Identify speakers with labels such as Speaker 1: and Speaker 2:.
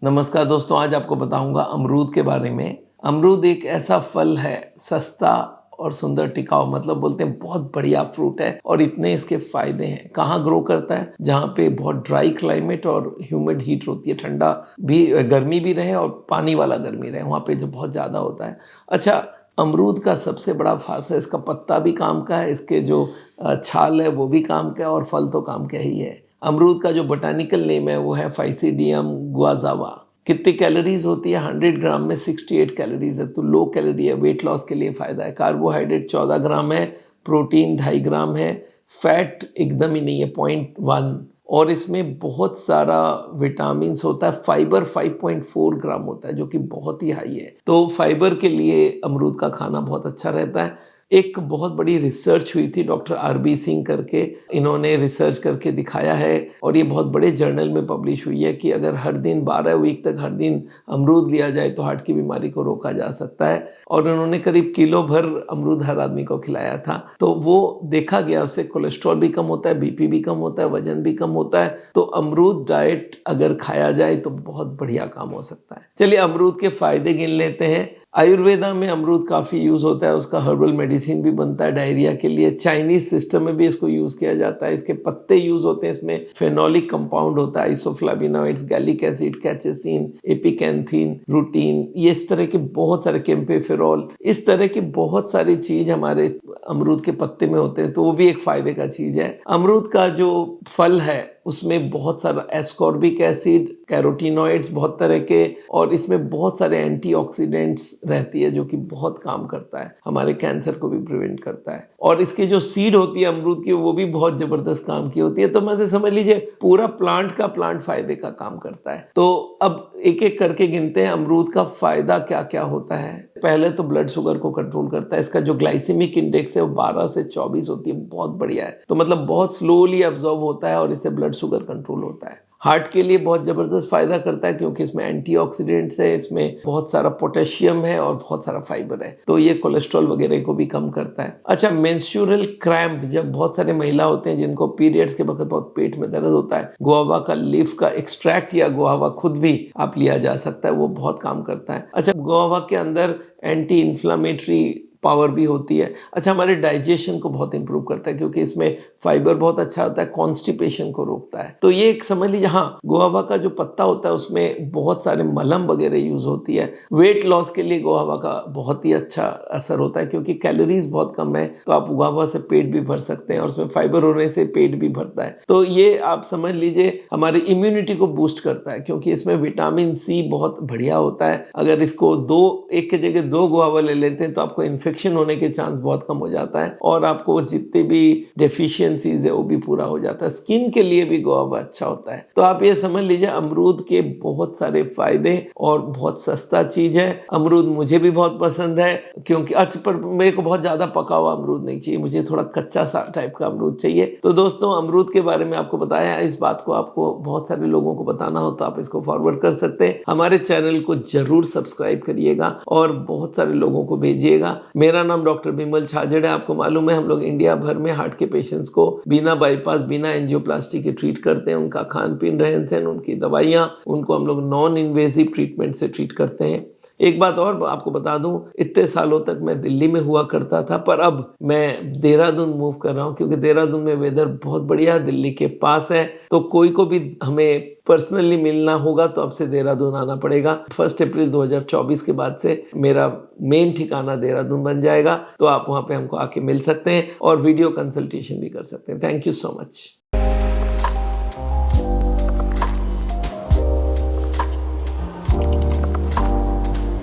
Speaker 1: नमस्कार दोस्तों, आज आपको बताऊंगा अमरूद के बारे में। अमरूद एक ऐसा फल है, सस्ता और सुंदर टिकाऊ, मतलब बोलते हैं बहुत बढ़िया फ्रूट है और इतने इसके फायदे हैं। कहाँ ग्रो करता है? जहाँ पे बहुत ड्राई क्लाइमेट और ह्यूमिड हीट होती है, ठंडा भी, गर्मी भी रहे और पानी वाला गर्मी रहे, वहाँ पे जो बहुत ज़्यादा होता है। अच्छा, अमरूद का सबसे बड़ा फायदा है इसका पत्ता भी काम का है, इसके जो छाल है वो भी काम का है और फल तो काम का ही है। अमरूद का जो बोटानिकल नेम है वो है फाइसीडियम गुआजावा। कितनी कैलोरीज होती है? 100 ग्राम में 68 कैलोरीज है, तो लो कैलोरी है, वेट लॉस के लिए फ़ायदा है। कार्बोहाइड्रेट 14 ग्राम है, प्रोटीन 2.5 ग्राम है, फैट एकदम ही नहीं है 0.1, और इसमें बहुत सारा विटामिन्स होता है। फाइबर 5.4 ग्राम होता है जो कि बहुत ही हाई है, तो फाइबर के लिए अमरूद का खाना बहुत अच्छा रहता है। एक बहुत बड़ी रिसर्च हुई थी, डॉक्टर आरबी सिंह करके, इन्होंने रिसर्च करके दिखाया है और ये बहुत बड़े जर्नल में पब्लिश हुई है कि अगर हर दिन 12 वीक तक हर दिन अमरूद लिया जाए तो हार्ट की बीमारी को रोका जा सकता है। और उन्होंने करीब किलो भर अमरूद हर आदमी को खिलाया था, तो वो देखा गया उससे कोलेस्ट्रॉल भी कम होता है, बीपी भी कम होता है, वजन भी कम होता है। तो अमरूद डाइट अगर खाया जाए तो बहुत बढ़िया काम हो सकता है। चलिए अमरूद के फायदे गिन लेते हैं। आयुर्वेदा में अमरूद काफ़ी यूज़ होता है, उसका हर्बल मेडिसिन भी बनता है डायरिया के लिए। चाइनीज सिस्टम में भी इसको यूज़ किया जाता है। इसके पत्ते यूज़ होते हैं, इसमें फेनोलिक कंपाउंड होता है, आइसोफ्लाविनोइड्स, गैलिक एसिड, कैचेसिन, एपिकेंथीन, रूटीन, ये इस तरह के बहुत सारे, कैम्पेफेरॉल, इस तरह की बहुत सारी चीज़ हमारे अमरूद के पत्ते में होते हैं, तो वो भी एक फ़ायदे का चीज़ है। अमरूद का जो फल है उसमें बहुत सारा एस्कॉर्बिक एसिड, कैरोटीनॉइड्स बहुत तरह के, और इसमें बहुत सारे एंटीऑक्सीडेंट्स रहती है जो कि बहुत काम करता है, हमारे कैंसर को भी प्रिवेंट करता है। और इसकी जो सीड होती है अमरूद की वो भी बहुत जबरदस्त काम की होती है। तो मतलब समझ लीजिए पूरा प्लांट फायदे का काम करता है। तो अब एक एक करके गिनते हैं अमरूद का फायदा क्या क्या होता है। पहले तो ब्लड शुगर को कंट्रोल करता है। इसका जो ग्लाइसेमिक इंडेक्स है वो 12 से 24 होती है, बहुत बढ़िया है। तो मतलब बहुत स्लोली अब्जॉर्ब होता है और इससे ब्लड शुगर कंट्रोल होता है। हार्ट के लिए बहुत ज़बरदस्त फ़ायदा करता है क्योंकि इसमें एंटीऑक्सीडेंट्स है, इसमें बहुत सारा पोटेशियम है और बहुत सारा फाइबर है, तो ये कोलेस्ट्रॉल वगैरह को भी कम करता है। अच्छा, मेंस्ट्रुअल क्रैम्प, जब बहुत सारे महिला होते हैं जिनको पीरियड्स के वक्त बहुत पेट में दर्द होता है, गुआवा का लीफ का एक्सट्रैक्ट या गुआवा खुद भी आप लिया जा सकता है, वो बहुत काम करता है। अच्छा, गुआवा के अंदर एंटी इन्फ्लामेटरी पावर भी होती है। अच्छा, हमारे डाइजेशन को बहुत इंप्रूव करता है क्योंकि इसमें फाइबर बहुत अच्छा होता है, कॉन्स्टिपेशन को रोकता है। तो ये एक समझ लीजिए, हाँ, गुआवा का जो पत्ता होता है उसमें बहुत सारे मलहम वगैरह यूज होती है। वेट लॉस के लिए गुआवा का बहुत ही अच्छा असर होता है क्योंकि कैलोरीज बहुत कम है, तो आप गुआवा से पेट भी भर सकते हैं और उसमें फाइबर होने से पेट भी भरता है। तो ये आप समझ लीजिए हमारी इम्यूनिटी को बूस्ट करता है क्योंकि इसमें विटामिन सी बहुत बढ़िया होता है। अगर इसको एक की जगह 2 गुआवा ले लेते हैं तो आपको इन्फेक्शन होने के चांस बहुत कम हो जाता है और आपको जितने भी डेफिशिएंसीज है वो भी पूरा हो जाता है। स्किन के लिए भी गुआवा अच्छा होता है। तो आप ये समझ लीजिए अमरूद के बहुत सारे फायदे और बहुत सस्ता चीज है। अमरूद मुझे भी बहुत पसंद है क्योंकि अच्छा, पर मेरे को बहुत ज्यादा पका हुआ अमरूद नहीं चाहिए, मुझे थोड़ा कच्चा सा टाइप का अमरूद चाहिए। तो दोस्तों, अमरूद के बारे में आपको बताया, इस बात को आपको बहुत सारे लोगों को बताना हो तो आप इसको फॉरवर्ड कर सकते हैं। हमारे चैनल को जरूर सब्सक्राइब करिएगा और बहुत सारे लोगों को भेजिएगा। मेरा नाम डॉक्टर बिमल छाजड़ है। आपको मालूम है हम लोग इंडिया भर में हार्ट के पेशेंट्स को बिना बाईपास, बिना एंजियोप्लास्टी के ट्रीट करते हैं। उनका खान पीन, रहन सहन, उनकी दवाइयाँ, उनको हम लोग नॉन इन्वेजिव ट्रीटमेंट से ट्रीट करते हैं। एक बात और आपको बता दूं, इतने सालों तक मैं दिल्ली में हुआ करता था, पर अब मैं देहरादून मूव कर रहा हूं क्योंकि देहरादून में वेदर बहुत बढ़िया, दिल्ली के पास है। तो कोई को भी हमें पर्सनली मिलना होगा तो अब से देहरादून आना पड़ेगा। 1 अप्रैल 2024 के बाद से मेरा मेन ठिकाना देहरादून बन जाएगा, तो आप वहां पे हमको आके मिल सकते हैं और वीडियो कंसल्टेशन भी कर सकते हैं। Thank you so much.